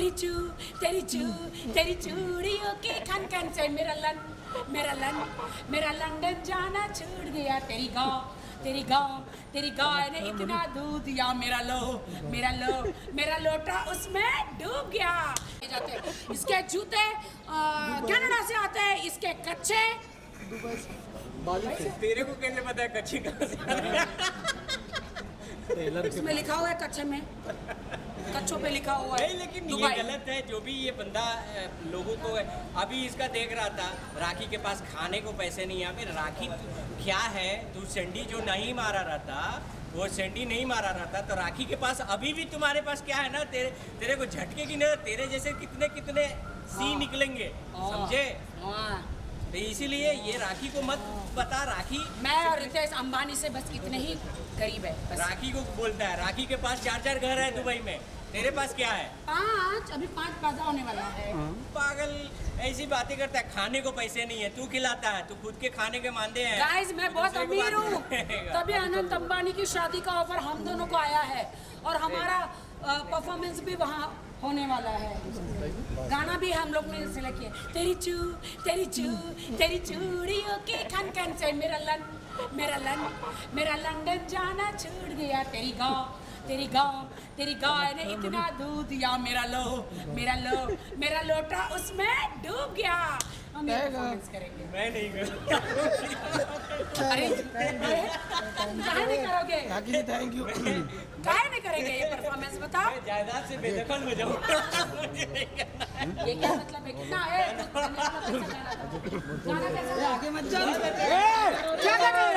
तेरी चूड़ियों के खन खन से मेरा लंदन जाना छूट गया। तेरी गाय ने इतना दूध दिया, मेरा लोटा उसमें डूब गया। इसके जूते कनाडा से आते हैं, इसके कच्चे तेरे को कैसे पता है कच्ची कहाँ से आ रही है? इसमें लिखा हुआ है कच्चे में, कच्चों पे लिखा हुआ है। नहीं, लेकिन ये गलत है। जो भी ये बंदा लोगों को अभी इसका देख रहा था, राखी के पास खाने को पैसे नहीं है। अबे राखी क्या है? तू सेंडी जो नहीं मारा रहा था, वो सेंडी नहीं मारा रहा था, तो राखी के पास अभी भी तुम्हारे पास क्या है ना, तेरे को झटके की ना, तेरे जैसे कितने कितने सी निकलेंगे, समझे? तो इसीलिए ये राखी को मत बता। राखी मैं और रितेश अंबानी से बस इतने ही करीब है बस। राखी को बोलता है, राखी के पास 4 घर है दुबई में, तेरे पास क्या है? 5, अभी 5 पैदा होने वाला है। पागल ऐसी बातें करता है। खाने को पैसे नहीं है, तू खिलाता है, तू खुद के खाने के मानदे हैं। गाइस मैं बहुत अमीर हूँ, तभी अनंत अंबानी की शादी का ऑफर हम दोनों को आया है और हमारा परफॉर्मेंस भी वहाँ होने वाला है। गाना भी हम लोग ने सिलेक्ट किया। तेरी चूड़ियों के खन खन से मेरा लंदन जाना छूट गया। तेरी गाय ने इतना दूध दिया, मेरा लोटा उसमें डूब गया। हम ये परफॉर्मेंस करेंगे। मैं नहीं करूँगा। अरे काहे नहीं करोगे? Thank you. काहे नहीं करेंगे ये परफॉर्मेंस, बताओ। मैं जायदाद से बेदखल हो जाऊँगा। ये क्या मतलब है? कितना है? गाना कैसा है? आगे मत जाओ। क्या कर रहे हो?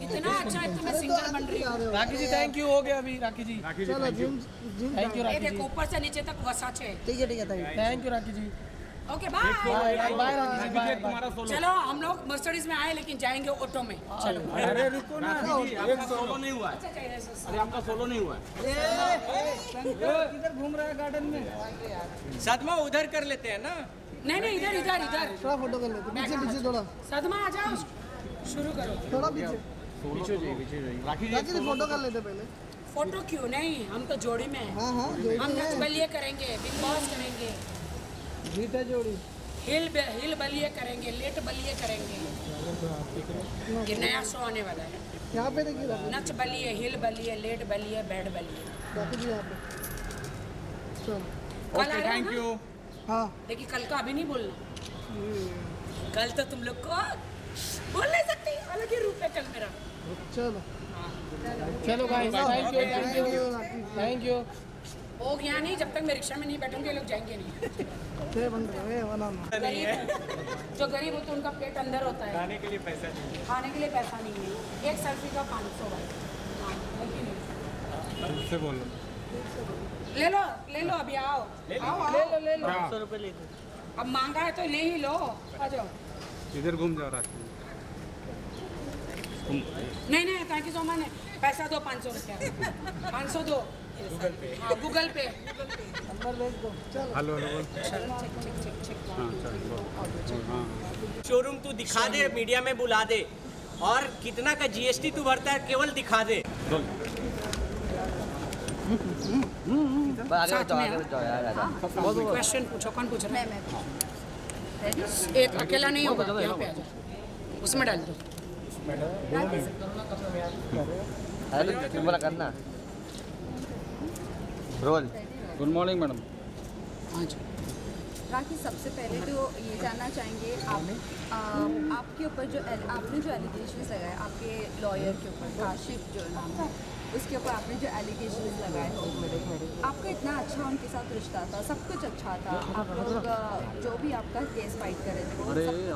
इतना अच्छा है, मैं सिंगर बन रही हूँ। राखी जी थैंक यू। हो गया अभी राखी जी। चलो जिम थैंक यू ये राखी जी। देखो ऊपर से नीचे तक वसाचे। ठीक है thank you Rakhi ji. Okay bye. Bye bye Rakhi ji. Bye bye. चलो हम लोग मर्सिडीज में आए लेकिन जाएंगे ऑटो में। चलो अरे रुको ना। एक सोलो नहीं हुआ है। अरे आपका सोलो नहीं हुआ है। किधर घूम रहा है गार्डन में? सदमा उधर कर लेते हैं ना। नहीं इधर थोड़ा फोटो कर लेते पीछे थोड़ा सदमा आ जाओ, शुरू करो। थोड़ा पीछे पीछे जाइए। राखी जी राखी जी फोटो कर लेते पहले। फोटो क्यों नहीं, हम तो जोड़ी में हैं। हाँ हम नच बलिए करेंगे, बिग बॉस करेंगे, जीत है जोड़ी। हिल बलिए करेंगे, लेट बलिए करेंगे। ये नया शो आने वाला है। यहाँ पे देखिए नच बलिए, हिल बलिए, लेट बलिए, बैठ बलिए। राखी जी यहाँ पे चलो। कल आ रहे हो ना? हाँ देखिए कल का अभी नहीं बोलना। कल तो तुम लोग को बोल नहीं सकती, अलग ही रूप है कल मेरा। चलो चलो guys thank you. Thank you. हो गया नहीं, जब तक मैं रिक्शा में नहीं बैठूंगी ये लोग जाएंगे नहीं। बन रहा है बनाना। गरीब जो गरीब होते हैं उनका पेट अंदर होता है, खाने के लिए पैसा नहीं। खाने के लिए पैसा नहीं है। एक सेल्फी का 500 भाई। हाँ, है कि नहीं? से बोलो। ले लो अभी आओ। ले लो 500 रुपये ले दो। अब मांगा है तो ले ही लो, आ जाओ। इधर घूम जाओ राखी। नहीं थैंक यू सो मच। पैसा दो 500 रुपया, 500 दो। हाँ गूगल पे। नंबर भेज दो। चलो हेलो हेलो। check। हाँ शोरूम तू दिखा दे, मीडिया में बुला दे, और कितना का जीएसटी तू भरता है केवल दिखा दे। क्वेश्चन पूछो, कौन पूछ रहा है? एक अकेला नहीं होगा, यहाँ पे आ जाओ, उसमें डाल दो। करना रोल। Good morning madam. हाँ जी। राखी सबसे पहले तो ये जानना चाहेंगे आपके ऊपर जो आपने जो एलिगेशंस लगाए आपके लॉयर के ऊपर, काशिफ जो नाम है उसके ऊपर आपने जो एलिगेशंस लगाए, आपका इतना अच्छा उनके साथ रिश्ता था, सब कुछ अच्छा था, आप लोग जो भी आपका केस फाइट कर रहे थे वो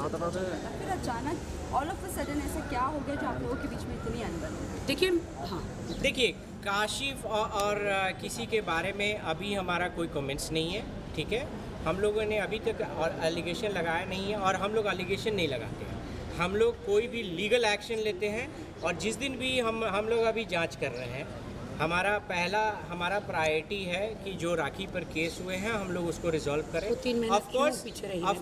सब कुछ अच्छा था। फिर अचानक ऑल ऑफ अ सडन ऐसा क्या हो गया जो आप लोगों के बीच में इतनी अनबन हो गई? देखिए काशिफ और किसी के बारे में अभी हमारा कोई कमेंट्स नहीं है, ठीक है। हम लोगों ने अभी तक एलिगेशन लगाया नहीं है और हम लोग एलिगेशन नहीं लगाते हैं। हम लोग कोई भी लीगल एक्शन लेते हैं और जिस दिन भी हम लोग अभी जांच कर रहे हैं, हमारा प्रायोरिटी है कि जो राखी पर केस हुए हैं हम लोग उसको रिजॉल्व करें। ऑफ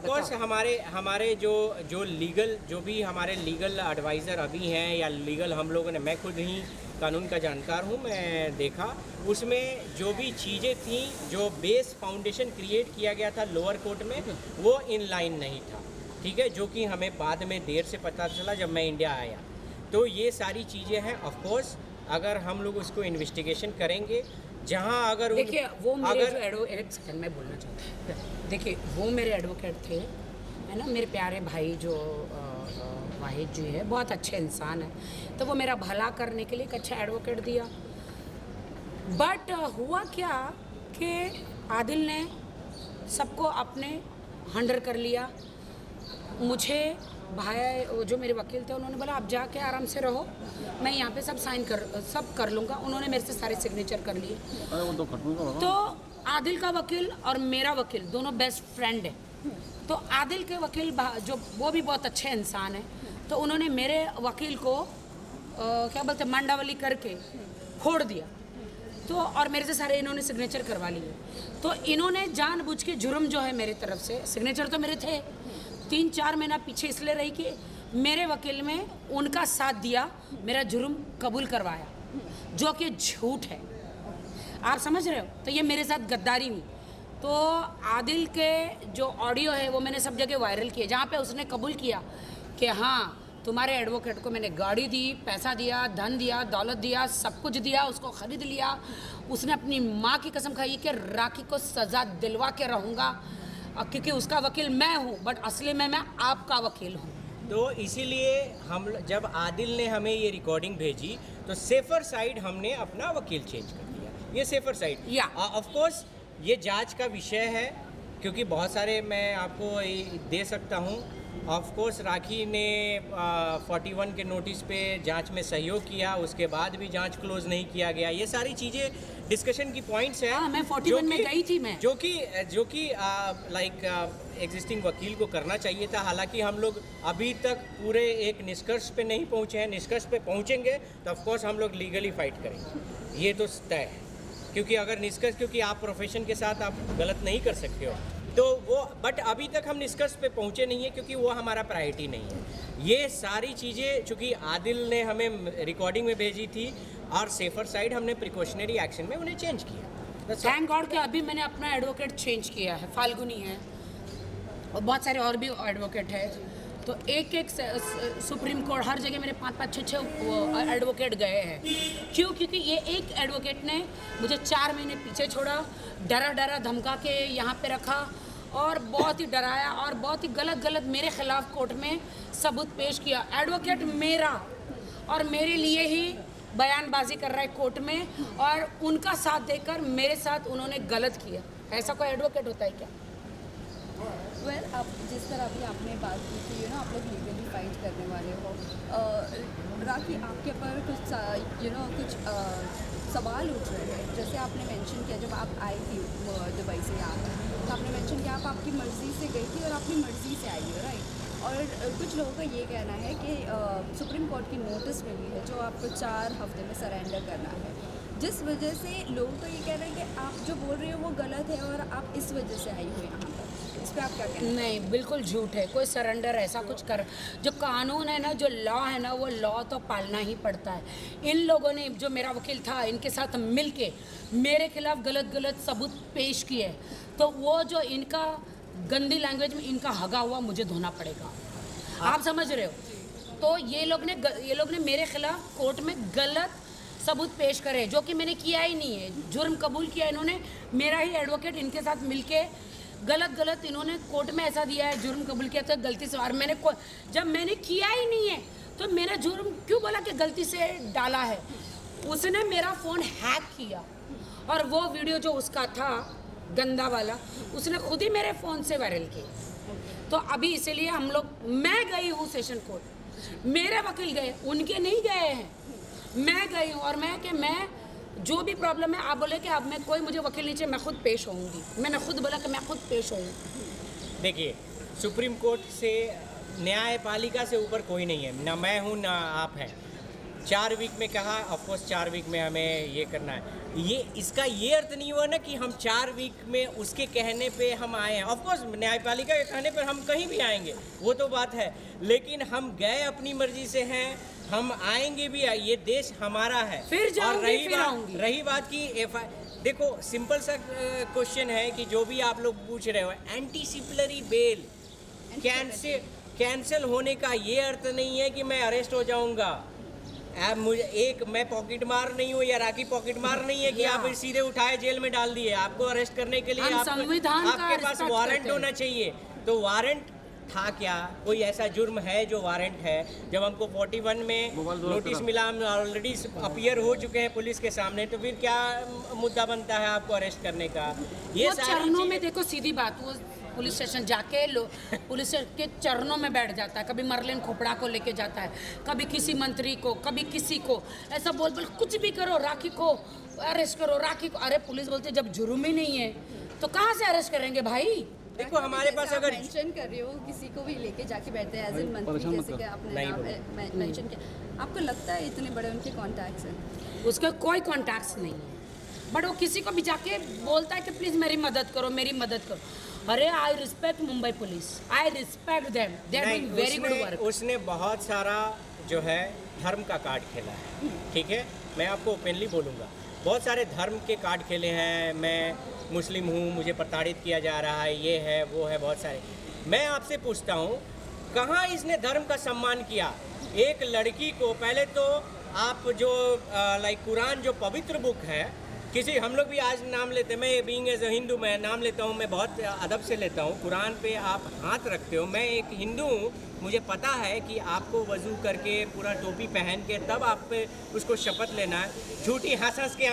कोर्स हमारे जो लीगल जो भी हमारे लीगल एडवाइज़र अभी हैं या लीगल हम लोगों ने, मैं खुद ही कानून का जानकार हूँ, मैं देखा उसमें जो भी चीज़ें थी, जो बेस फाउंडेशन क्रिएट किया गया था लोअर कोर्ट में, वो इन लाइन नहीं था, ठीक है, जो कि हमें बाद में देर से पता चला जब मैं इंडिया आया। तो ये सारी चीज़ें हैं। ऑफ कोर्स अगर हम लोग उसको इन्वेस्टिगेशन करेंगे, जहाँ अगर देखिए वो मेरे जो एडवोकेट, एक सेकंड मैं बोलना चाहता हूँ। देखिए वो मेरे एडवोकेट थे, है ना, मेरे प्यारे भाई जो वाहिद जी है, बहुत अच्छे इंसान है, तो वो मेरा भला करने के लिए एक अच्छा एडवोकेट दिया। बट हुआ क्या कि आदिल ने सबको अपने हंडर कर लिया। मुझे भाई वो जो मेरे वकील थे उन्होंने बोला आप जाके आराम से रहो, मैं यहाँ पे सब कर लूँगा। उन्होंने मेरे से सारे सिग्नेचर कर लिए। तो आदिल का वकील और मेरा वकील दोनों बेस्ट फ्रेंड है। तो आदिल के वकील जो वो भी बहुत अच्छे इंसान है, तो उन्होंने मेरे वकील को क्या बोलते मंडावली करके फोड़ दिया। तो और मेरे से सारे इन्होंने सिग्नेचर करवा लिए। तो इन्होंने जानबूझ के जुर्म जो है मेरी तरफ से, सिग्नेचर तो मेरे थे, 3-4 महीना पीछे इसलिए रही कि मेरे वकील में उनका साथ दिया, मेरा जुर्म कबूल करवाया, जो कि झूठ है। आप समझ रहे हो? तो ये मेरे साथ गद्दारी हुई। तो आदिल के जो ऑडियो है वो मैंने सब जगह वायरल किए, जहाँ पे उसने कबूल किया कि हाँ तुम्हारे एडवोकेट को मैंने गाड़ी दी, पैसा दिया, धन दिया, दौलत दिया, सब कुछ दिया, उसको ख़रीद लिया। उसने अपनी माँ की कसम खाई कि राखी को सज़ा दिलवा के रहूँगा, क्योंकि उसका वकील मैं हूँ, बट असली में मैं आपका वकील हूँ। तो इसीलिए हम जब आदिल ने हमें ये रिकॉर्डिंग भेजी तो सेफर साइड हमने अपना वकील चेंज कर दिया। ये सेफर साइड या ऑफ कोर्स ये जांच का विषय है, क्योंकि बहुत सारे मैं आपको दे सकता हूँ। ऑफ कोर्स राखी ने 41 के नोटिस पे जांच में सहयोग किया, उसके बाद भी जांच क्लोज नहीं किया गया। ये सारी चीज़ें डिस्कशन की पॉइंट्स हैं। हाँ, मैं 41 में गई थी मैं, जो कि लाइक एग्जिस्टिंग वकील को करना चाहिए था। हालांकि हम लोग अभी तक पूरे एक निष्कर्ष पे नहीं पहुंचे हैं। निष्कर्ष पे पहुंचेंगे तो ऑफ कोर्स हम लोग लीगली फाइट करेंगे, ये तो तय है। क्योंकि अगर निष्कर्ष, क्योंकि आप प्रोफेशन के साथ आप गलत नहीं कर सकते हो, तो वो, बट अभी तक हम निष्कर्ष पे पहुंचे नहीं है, क्योंकि वो हमारा प्रायोरिटी नहीं है। ये सारी चीज़ें चूँकि आदिल ने हमें रिकॉर्डिंग में भेजी थी और सेफर साइड हमने प्रिकॉशनरी एक्शन में उन्हें चेंज किया। थैंक गॉड कि अभी मैंने अपना एडवोकेट चेंज किया है, फाल्गुनी है और बहुत सारे और भी एडवोकेट है। तो एक सुप्रीम कोर्ट हर जगह मेरे 5-5, 6 एडवोकेट गए हैं। क्यों? क्योंकि ये एक एडवोकेट ने मुझे 4 महीने पीछे छोड़ा, डरा धमका के यहाँ पे रखा और बहुत ही डराया और बहुत ही गलत मेरे खिलाफ कोर्ट में सबूत पेश किया। एडवोकेट मेरा और मेरे लिए ही बयानबाजी कर रहा है कोर्ट में, और उनका साथ देकर मेरे साथ उन्होंने गलत किया। ऐसा कोई एडवोकेट होता है क्या? वेल, आप जिस तरह अभी आपने बात की थी, आप लोग लीगली फाइट करने वाले हो, राखी आपके ऊपर कुछ सवाल उठ रहे हैं। जैसे आपने मेंशन किया जब आप आई थी दुबई से यहाँ, तो आपने मेंशन किया आप आपकी मर्ज़ी से गई थी और अपनी मर्ज़ी से आई हो, राइट? और कुछ लोगों का ये कहना है कि सुप्रीम कोर्ट की नोटिस मिली है जो आपको 4 हफ्ते में सरेंडर करना है, जिस वजह से लोगों का ये कहना है कि आप जो बोल रहे हो वो गलत है और आप इस वजह से आई हो यहाँ पर। इस पर आप क्या कहते हैं? नहीं, बिल्कुल झूठ है। कोई सरेंडर ऐसा कुछ कर, जो कानून है ना, जो लॉ है ना, वो लॉ तो पालना ही पड़ता है। इन लोगों ने, जो मेरा वकील था, इनके साथ मिल के मेरे खिलाफ गलत सबूत पेश किए, तो वो जो इनका गंदी लैंग्वेज में इनका हगा हुआ मुझे धोना पड़ेगा। आप समझ रहे हो? तो ये लोग ने मेरे खिलाफ कोर्ट में गलत सबूत पेश करे, जो कि मैंने किया ही नहीं है। जुर्म कबूल किया इन्होंने, मेरा ही एडवोकेट इनके साथ मिलके गलत इन्होंने कोर्ट में ऐसा दिया है, जुर्म कबूल किया तो गलती से। और जब मैंने किया ही नहीं है तो मेरा जुर्म क्यों बोला कि गलती से डाला है? उसने मेरा फ़ोन हैक किया और वो वीडियो जो उसका था गंदा वाला, उसने खुद ही मेरे फ़ोन से वायरल किया। तो अभी इसीलिए हम लोग, मैं गई हूँ सेशन कोर्ट, मेरे वकील गए, उनके नहीं गए हैं, मैं गई हूँ। और मैं जो भी प्रॉब्लम है, आप बोले कि अब मैं कोई मुझे वकील नहीं चाहिए, मैं खुद पेश होऊंगी। मैंने खुद बोला कि मैं खुद पेश होऊंगी। देखिए, सुप्रीम कोर्ट से, न्यायपालिका से ऊपर कोई नहीं है, ना मैं हूँ ना आप हैं। 4 वीक में कहा, ऑफकोर्स 4 वीक में हमें ये करना है। इसका ये अर्थ नहीं हुआ ना कि हम 4 वीक में उसके कहने पे हम आए हैं। ऑफकोर्स न्यायपालिका के कहने पर हम कहीं भी आएंगे, वो तो बात है, लेकिन हम गए अपनी मर्जी से हैं। हम आएंगे भी, ये देश हमारा है। फिर जाऊंगी, और फिर आऊंगी। रही बात की देखो सिंपल सा क्वेश्चन है कि जो भी आप लोग पूछ रहे हो, एंटीसिपलरी बेल कैंसिल होने का ये अर्थ नहीं है कि मैं अरेस्ट हो जाऊंगा। आप मुझे मैं पॉकेट मार नहीं हूँ या राखी पॉकेट मार नहीं है कि आप सीधे उठाए जेल में डाल दिए। आपको अरेस्ट करने के लिए हम संविधान का आपके पास respect वारंट करते हैं। होना चाहिए। तो वारंट था क्या? कोई ऐसा जुर्म है जो वारंट है? जब हमको 41 में नोटिस मिला, हम ऑलरेडी अपीयर हो चुके हैं पुलिस के सामने, तो फिर क्या मुद्दा बनता है आपको अरेस्ट करने का? ये वो सारी चरणों में चीजें- देखो, सीधी बात, वो पुलिस स्टेशन जाके पुलिस के चरणों में बैठ जाता है। कभी मरलिन खोपड़ा को लेके जाता है, कभी किसी मंत्री को, कभी किसी को, ऐसा बोल बोल कुछ भी करो, राखी को अरेस्ट करो, राखी को। अरे पुलिस बोलते जब जुर्म ही नहीं है तो कहाँ से अरेस्ट करेंगे भाई? देखो हमारे पास जैसे आप अगर मेंशन कर रहे हो किसी को भी लेके जाके बैठते हैं एज इन मंत्री, जैसे कि आपने नहीं नाम मेंशन किया, आपको लगता है इतने बड़े उनके कॉन्टैक्ट्स हैं? उसका कोई कॉन्टैक्ट्स नहीं है, बट वो किसी को भी जाके बोलता है कि प्लीज़ मेरी मदद करो, मेरी मदद करो। अरे I respect Mumbai police, I respect them, they are doing very good work. उसने बहुत सारा जो है धर्म का कार्ड खेला है, ठीक है, मैं आपको ओपनली बोलूँगा, बहुत सारे धर्म के कार्ड खेले हैं। मैं मुस्लिम हूँ, मुझे प्रताड़ित किया जा रहा है, ये है वो है, बहुत सारे। मैं आपसे पूछता हूँ, कहाँ इसने धर्म का सम्मान किया? एक लड़की को पहले तो आप जो लाइक कुरान जो पवित्र बुक है, किसी हम लोग भी आज नाम लेते हैं, मैं बीइंग एज अ हिंदू मैं नाम लेता हूँ, मैं बहुत अदब से लेता हूँ। कुरान पे आप हाथ रखते हो, मैं एक हिंदू हूँ, मुझे पता है कि आपको वज़ू करके पूरा टोपी पहन के तब आप पे उसको शपथ लेना है। झूठी हंस के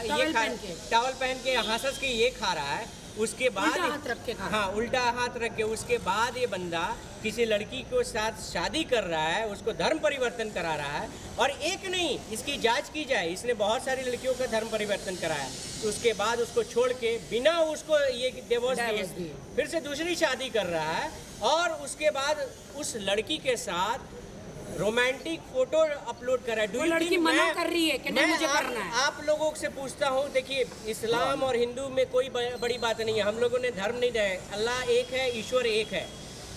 टॉवल पहन के। टॉवल पहन के हंस के ये खा रहा है, उसके बाद उल्टा हाथ रख के खा। हाँ उल्टा हाथ रख के, उसके बाद ये बंदा किसी लड़की को साथ शादी कर रहा है, उसको धर्म परिवर्तन करा रहा है। और एक नहीं, इसकी जांच की जाए, इसने बहुत सारी लड़कियों का धर्म परिवर्तन कराया, तो उसके बाद उसको छोड़ के बिना उसको ये डिवोर्स दिए फिर से दूसरी शादी कर रहा है, और उसके बाद उस लड़की के साथ रोमांटिक फोटो अपलोड कर रहा है। वो लड़की मना कर रही है कि नहीं मुझे करना है। आप लोगों से पूछता हूँ, देखिए इस्लाम और हिंदू में कोई बड़ी बात नहीं है, हम लोगों ने धर्म नहीं दिया, अल्लाह एक है, ईश्वर एक है।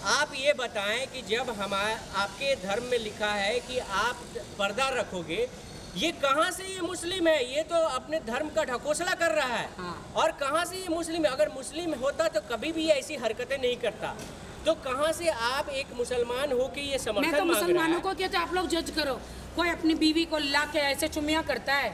आप ये बताएं कि जब आपके धर्म में लिखा है कि आप पर्दा रखोगे, ये कहाँ से ये मुस्लिम है? ये तो अपने धर्म का ढकोसला कर रहा है। हाँ। और कहाँ से ये मुस्लिम है? अगर मुस्लिम होता तो कभी भी ऐसी हरकतें नहीं करता। तो कहाँ से आप एक मुसलमान हो के ये समर्थन मैं तो मांग रहा है? मुसलमानों को कहते आप लोग जज करो, कोई अपनी बीवी को ला के ऐसे चुमिया करता है?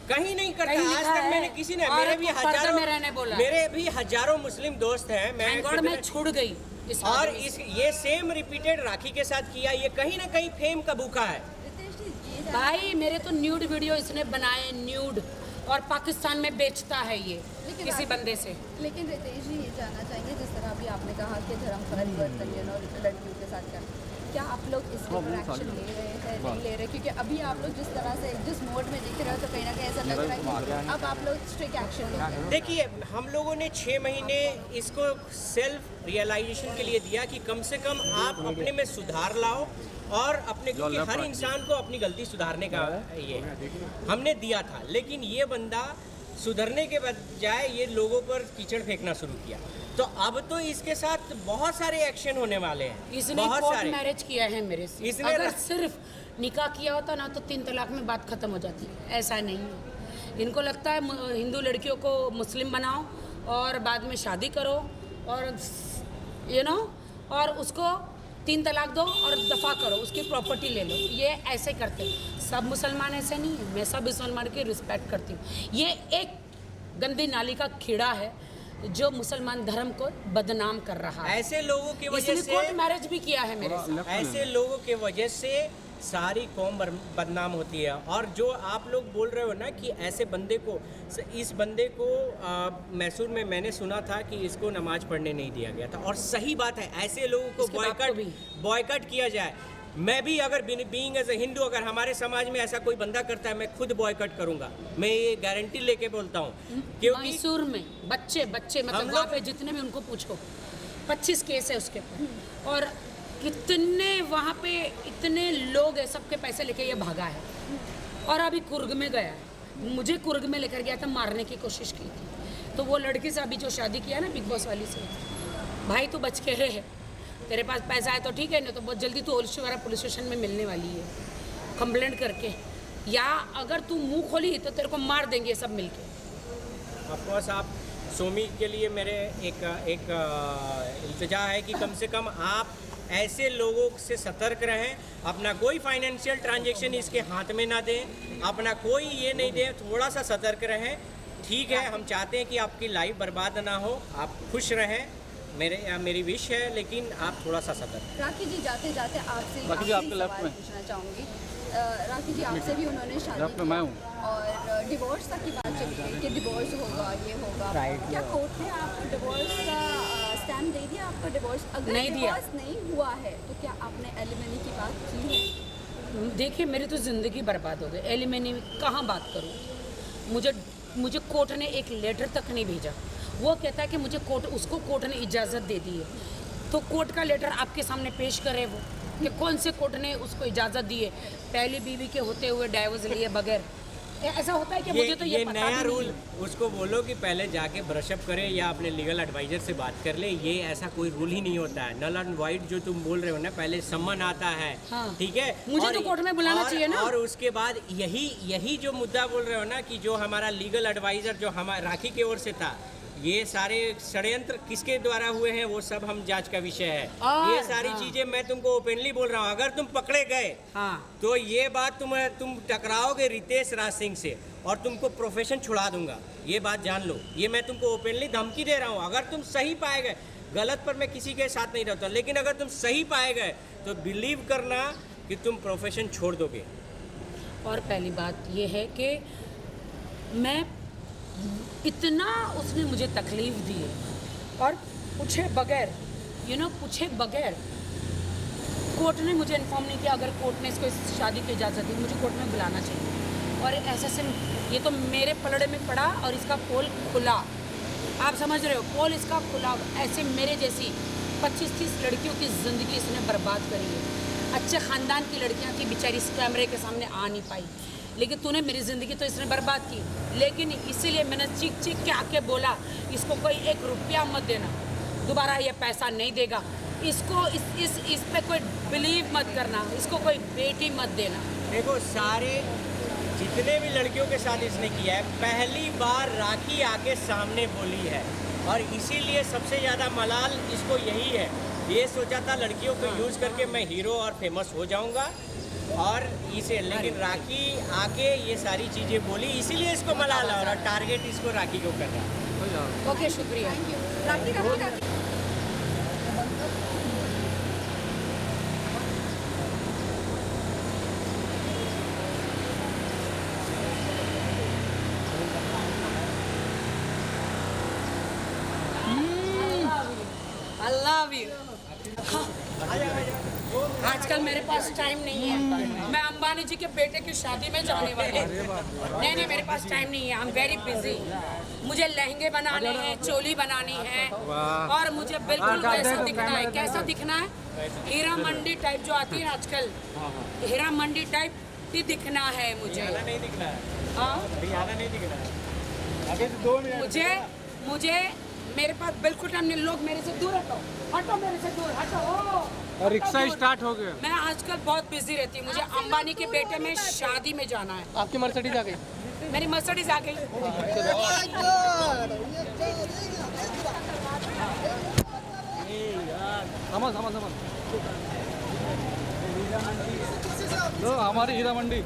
कहीं नहीं करता। कहीं आज लिखा तक है, मैंने किसी ने, औरत को पर्दे में रहने बोला। मेरे भी हजारों मुस्लिम दोस्त हैं। थैंक गॉड मैं छुड़ गई इस और आदमी से। ये सेम रिपीटेड राखी के साथ किया, ये कहीं ना कहीं फेम का भूखा है। रितेश जी, ये जानना- भाई मेरे तो न्यूड वीडियो इसने बनाए, न्यूड, और पाकिस्तान में बेचता है ये लेकिन किसी आप- बंदे से। लेकिन रितेश जी ये जानना चाहेंगे, जिस तरह अभी आपने कहा कि धर्म परिवर्तन और लड़कियों के साथ करना, क्या आप लोग इसके ऊपर एक्शन ले रहे हैं, नहीं ले रहे? क्योंकि अभी आप लोग जिस तरह से जिस मोड में दिख रहे हो, तो कहीं ना कहीं ऐसा लग रहा है कि अब आप लोग स्ट्रिक्ट एक्शन लेंगे। देखिए हम लोगों ने 6 महीने इसको सेल्फ रियलाइजेशन के लिए दिया कि कम से कम आप अपने में सुधार लाओ, और अपने, क्योंकि हर इंसान को अपनी गलती सुधारने का ये हमने दिया था। लेकिन ये बंदा सुधरने के बजाय ये लोगों पर कीचड़ फेंकना शुरू किया। तो अब तो इसके साथ बहुत सारे एक्शन होने वाले हैं, इसने बहुत कोर्ट सारे। मैरिज किया है मेरे से। इसने अगर सिर्फ निकाह किया होता ना तो 3 तलाक में बात खत्म हो जाती। ऐसा नहीं है, इनको लगता है हिंदू लड़कियों को मुस्लिम बनाओ और बाद में शादी करो और और उसको 3 तलाक दो और दफा करो, उसकी प्रॉपर्टी ले लो। ये ऐसे करते हैं। सब मुसलमान ऐसे नहीं है, मैं सब मुसलमान की रिस्पेक्ट करती हूँ। ये एक गंदी नाली का कीड़ा है जो मुसलमान धर्म को बदनाम कर रहा है। ऐसे लोगों की वजह इसने से, कोर्ट मैरिज भी किया है मेरे से। ऐसे लोगों के वजह से सारी कौम बदनाम होती है। और जो आप लोग बोल रहे हो ना कि ऐसे बंदे को, इस बंदे को मैसूर में मैंने सुना था कि इसको नमाज पढ़ने नहीं दिया गया था, और सही बात है। ऐसे लोगों को इसके बाप को भी। बॉयकट किया जाए। मैं भी अगर बीइंग एज ए हिंदू, अगर हमारे समाज में ऐसा कोई बंदा करता है, मैं खुद बॉयकट करूंगा। मैं ये गारंटी लेके बोलता हूँ, क्योंकि मैसूर में बच्चे हम मतलब लोग- वहाँ पे जितने भी उनको पूछो 25 केस है उसके ऊपर, और कितने वहाँ पे इतने लोग हैं, सबके पैसे लेके ये भागा है। और अभी कुर्ग में गया है, मुझे कुर्ग में लेकर गया था, मारने की कोशिश की थी। तो वो लड़की से अभी जो शादी किया ना बिग बॉस वाली से, भाई तू बच के रहे, तेरे पास पैसा है तो ठीक है, नहीं तो बहुत जल्दी तू ओलशेवाड़ा पुलिस स्टेशन में मिलने वाली है कंप्लेंट करके, या अगर तू मुंह खोली तो तेरे को मार देंगे सब मिलके। ऑफकोर्स आप सोमी के लिए मेरे एक इल्तिजा है कि कम से कम आप ऐसे लोगों से सतर्क रहें, अपना कोई फाइनेंशियल ट्रांजैक्शन इसके हाथ में ना दें, अपना कोई ये नहीं दें, थोड़ा सा सतर्क रहें। ठीक है, हम चाहते हैं कि आपकी लाइफ बर्बाद ना हो, आप खुश रहें, मेरी विश है, लेकिन आप थोड़ा सा सतर्क। राखी जी जाते जाते आपसे राखी जी, आखिरी आपके लेफ्ट सवाल में। पूछना चाहूँगी। राखी जी आपसे भी उन्होंने शादी लेफ्ट में मैं हूँ। और डिवोर्स तक की बात चली गई कि डिवोर्स होगा, ये होगा। क्या कोर्ट ने आपको डिवोर्स का स्टैम्प दे दिया? आपका डिवोर्स अगर नहीं दिया। डिवोर्स नहीं हुआ है तो क्या आपने एलिमनी की बात की है? देखिए मेरी तो ज़िंदगी बर्बाद हो गई, एलिमनी कहाँ बात करूँ। मुझे कोर्ट ने एक लेटर तक नहीं भेजा। वो कहता है कि उसको कोर्ट ने इजाज़त दे दी है, तो कोर्ट का लेटर आपके सामने पेश करे वो कि कौन से कोर्ट ने उसको इजाज़त दी है, पहली बीवी के होते हुए डाइवोर्स लिए बगैर। ऐसा होता है कि मुझे तो ये पता नया भी रूल, नहीं। उसको बोलो कि पहले जाके ब्रशअप करे या अपने लीगल एडवाइजर से बात कर ले। ये ऐसा कोई रूल ही नहीं होता है। नल एंड वाइट जो तुम बोल रहे हो ना, पहले सम्मन आता है। हाँ। ठीक है, मुझे तो कोर्ट में बुलाना चाहिए ना। और उसके बाद यही जो मुद्दा बोल रहे हो ना कि जो हमारा लीगल एडवाइजर जो हमारा राखी की ओर से था, ये सारे षड्यंत्र किसके द्वारा हुए हैं वो सब हम जांच का विषय है। ये सारी चीजें मैं तुमको ओपनली बोल रहा हूँ। अगर तुम पकड़े गए हाँ। तो ये बात तुम टकराओगे रितेश राज सिंह से और तुमको प्रोफेशन छुड़ा दूंगा, ये बात जान लो। ये मैं तुमको ओपनली धमकी दे रहा हूँ। अगर तुम सही पाए गए, गलत पर मैं किसी के साथ नहीं रहता, लेकिन अगर तुम सही पाए गए तो बिलीव करना कि तुम प्रोफेशन छोड़ दोगे। और पहली बात ये है कि मैं इतना उसने मुझे तकलीफ दी है, और पूछे बगैर पूछे बगैर कोर्ट ने मुझे इन्फॉर्म नहीं किया। अगर कोर्ट ने इसको इस शादी की इजाज़त दी, मुझे कोर्ट में बुलाना चाहिए। और ऐसे से ये तो मेरे पलड़े में पड़ा और इसका पोल खुला, आप समझ रहे हो, पोल इसका खुला। ऐसे मेरे जैसी 25-30 लड़कियों की ज़िंदगी इसने बर्बाद करी है। अच्छे ख़ानदान की लड़कियां थी बेचारी, इस कैमरे के सामने आ नहीं पाई, लेकिन तूने मेरी ज़िंदगी तो इसने बर्बाद की। लेकिन इसीलिए मैंने चीख के आके बोला, इसको कोई 1 रुपया मत देना, दोबारा ये पैसा नहीं देगा। इसको इस पे कोई बिलीव मत करना, इसको कोई बेटी मत देना। देखो, सारे जितने भी लड़कियों के साथ इसने किया है, पहली बार राखी आके सामने बोली है, और इसीलिए सबसे ज़्यादा मलाल इसको यही है। ये सोचा था लड़कियों को यूज़ करके मैं हीरो और फेमस हो जाऊंगा, और इसे, लेकिन राखी आके ये सारी चीज़ें बोली, इसीलिए इसको मलाल है, और टारगेट इसको राखी को कर रहा है। ओके, शुक्रिया। राखी I love you. आजकल मेरे पास टाइम नहीं है, मैं अंबानी जी के बेटे की शादी में जाने वाली हूँ। नहीं, मेरे पास टाइम नहीं है, आई एम वेरी बिजी। मुझे लहंगे बनाने हैं, चोली बनानी है, और मुझे बिल्कुल वैसा दिखना है। कैसा दिखना है? हीरा मंडी टाइप जो आती है आजकल, हीरा मंडी टाइप ही दिखना है मुझे। नहीं दिखना है, हाँ, नहीं दिखना है। अभी तो 2 मिनट मुझे मेरे पास बिल्कुल टाइम नहीं। लोग मेरे से दूर हटो, हटो मेरे से दूर, हटो। और रिक्शा स्टार्ट हो गया। मैं आजकल बहुत बिजी रहती हूँ, मुझे अंबानी के बेटे में शादी में जाना है। आपकी मर्सिडीज आ गई। मेरी मर्सिडीज आ गई। समझ लो, हमारी हीरा मंडी।